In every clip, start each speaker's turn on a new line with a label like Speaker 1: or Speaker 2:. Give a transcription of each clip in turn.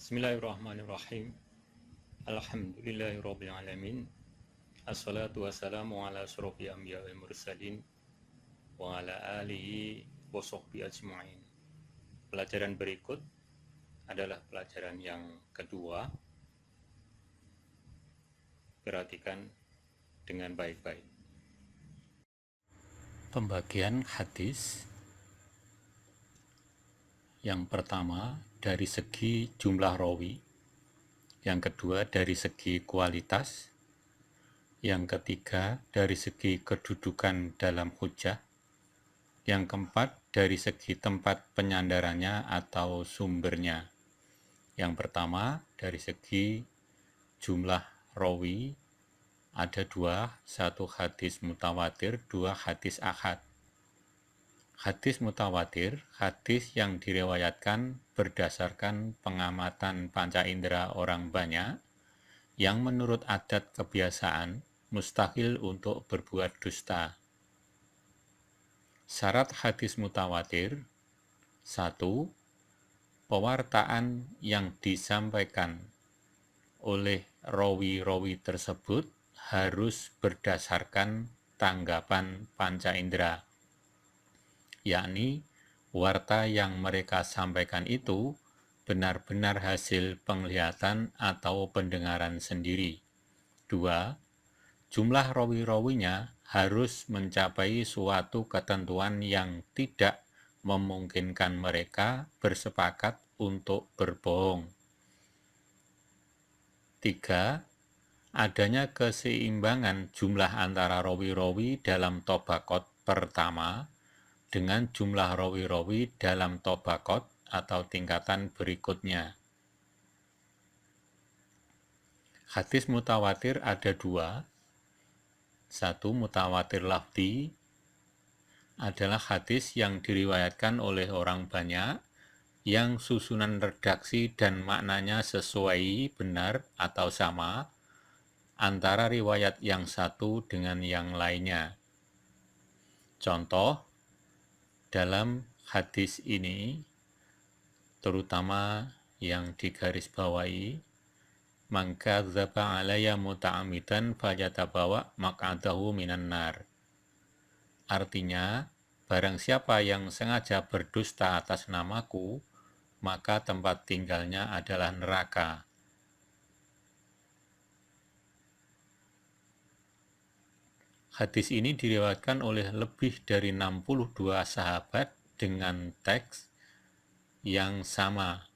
Speaker 1: Bismillahirrahmanirrahim. Alhamdulillahirrabbilalamin. Assalatu wassalamu ala asyrofil anbiya wal mursalin wa ala alihi wa sahbihi ajma'in. Pelajaran berikut adalah pelajaran yang kedua. Perhatikan dengan baik-baik. Pembagian hadis. Yang pertama dari segi jumlah rawi, yang kedua dari segi kualitas, yang ketiga dari segi kedudukan dalam hujjah, yang keempat dari segi tempat penyandarannya atau sumbernya. Yang pertama dari segi jumlah rawi, ada dua, satu hadis mutawatir, dua hadis ahad. Hadis mutawatir, hadis yang diriwayatkan berdasarkan pengamatan panca indera orang banyak, yang menurut adat kebiasaan mustahil untuk berbuat dusta. Syarat hadis mutawatir: 1. Pewartaan yang disampaikan oleh rawi-rawi tersebut harus berdasarkan tanggapan panca indera, yakni warta yang mereka sampaikan itu benar-benar hasil penglihatan atau pendengaran sendiri. 2. Jumlah rawi-rawinya harus mencapai suatu ketentuan yang tidak memungkinkan mereka bersepakat untuk berbohong. 3. Adanya keseimbangan jumlah antara rawi-rawi dalam tobaqat pertama dengan jumlah rawi-rawi dalam tobaqat atau tingkatan berikutnya. Hadis mutawatir ada dua. Satu, mutawatir lafzi adalah hadis yang diriwayatkan oleh orang banyak, yang susunan redaksi dan maknanya sesuai, benar, atau sama antara riwayat yang satu dengan yang lainnya. Contoh, dalam hadis ini, terutama yang digarisbawahi, man kadzdzaba alayya muta'ammidan falyatabawa maq'adahu minan nar. Artinya, barang siapa yang sengaja berdusta atas namaku, maka tempat tinggalnya adalah neraka. Hadis ini diriwayatkan oleh lebih dari 62 sahabat dengan teks yang sama.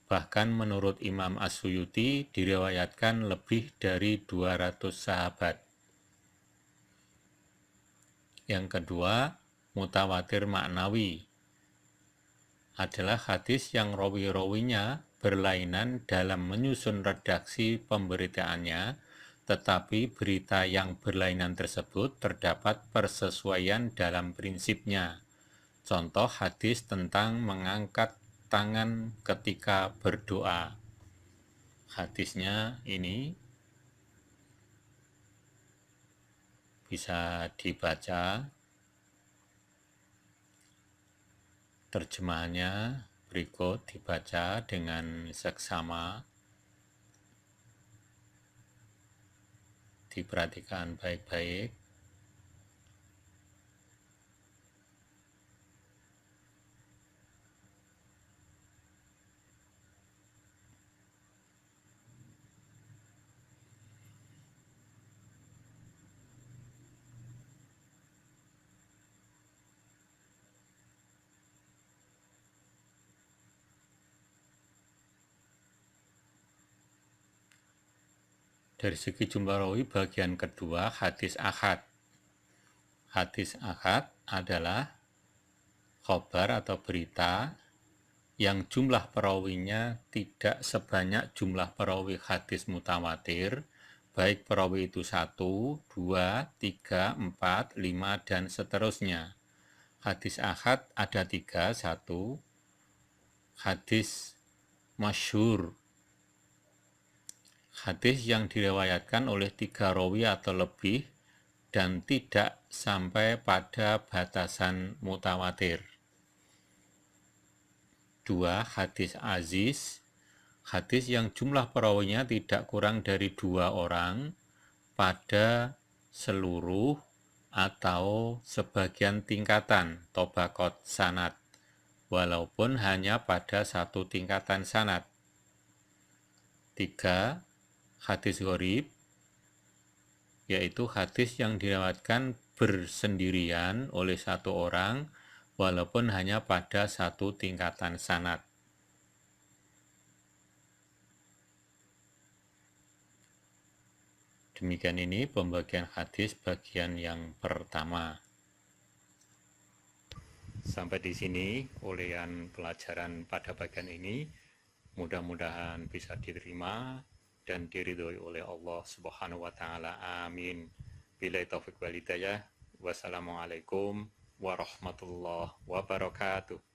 Speaker 1: Bahkan menurut Imam As-Suyuti diriwayatkan lebih dari 200 sahabat. Yang kedua, mutawatir maknawi adalah hadis yang rawi-rawinya berlainan dalam menyusun redaksi pemberitaannya, tetapi berita yang berlainan tersebut terdapat persesuaian dalam prinsipnya. Contoh hadis tentang mengangkat tangan ketika berdoa. Hadisnya ini bisa dibaca. Terjemahannya berikut, dibaca dengan seksama. Diperhatikan baik-baik. Dari segi jumlah rawi, bagian kedua, hadis ahad. Hadis ahad adalah khobar atau berita yang jumlah perawinya tidak sebanyak jumlah perawi hadis mutawatir, baik perawi itu 1, 2, 3, 4, 5, dan seterusnya. Hadis ahad ada 3. 1. Hadis masyhur, hadis yang diriwayatkan oleh 3 rawi atau lebih dan tidak sampai pada batasan mutawatir. 2. Hadis aziz, hadis yang jumlah perawinya tidak kurang dari 2 orang pada seluruh atau sebagian tingkatan tobaqat sanad, walaupun hanya pada satu tingkatan sanad. 3. Hadis gharib, yaitu hadis yang diriwayatkan bersendirian oleh satu orang walaupun hanya pada satu tingkatan sanad. Demikian ini pembagian hadis bagian yang pertama. Sampai di sini ulean pelajaran pada bagian ini. Mudah-mudahan bisa diterima dan diridhoi oleh Allah Subhanahu wa taala. Amin. Billahi taufiq wal hidayah. Wassalamualaikum warahmatullahi wabarakatuh.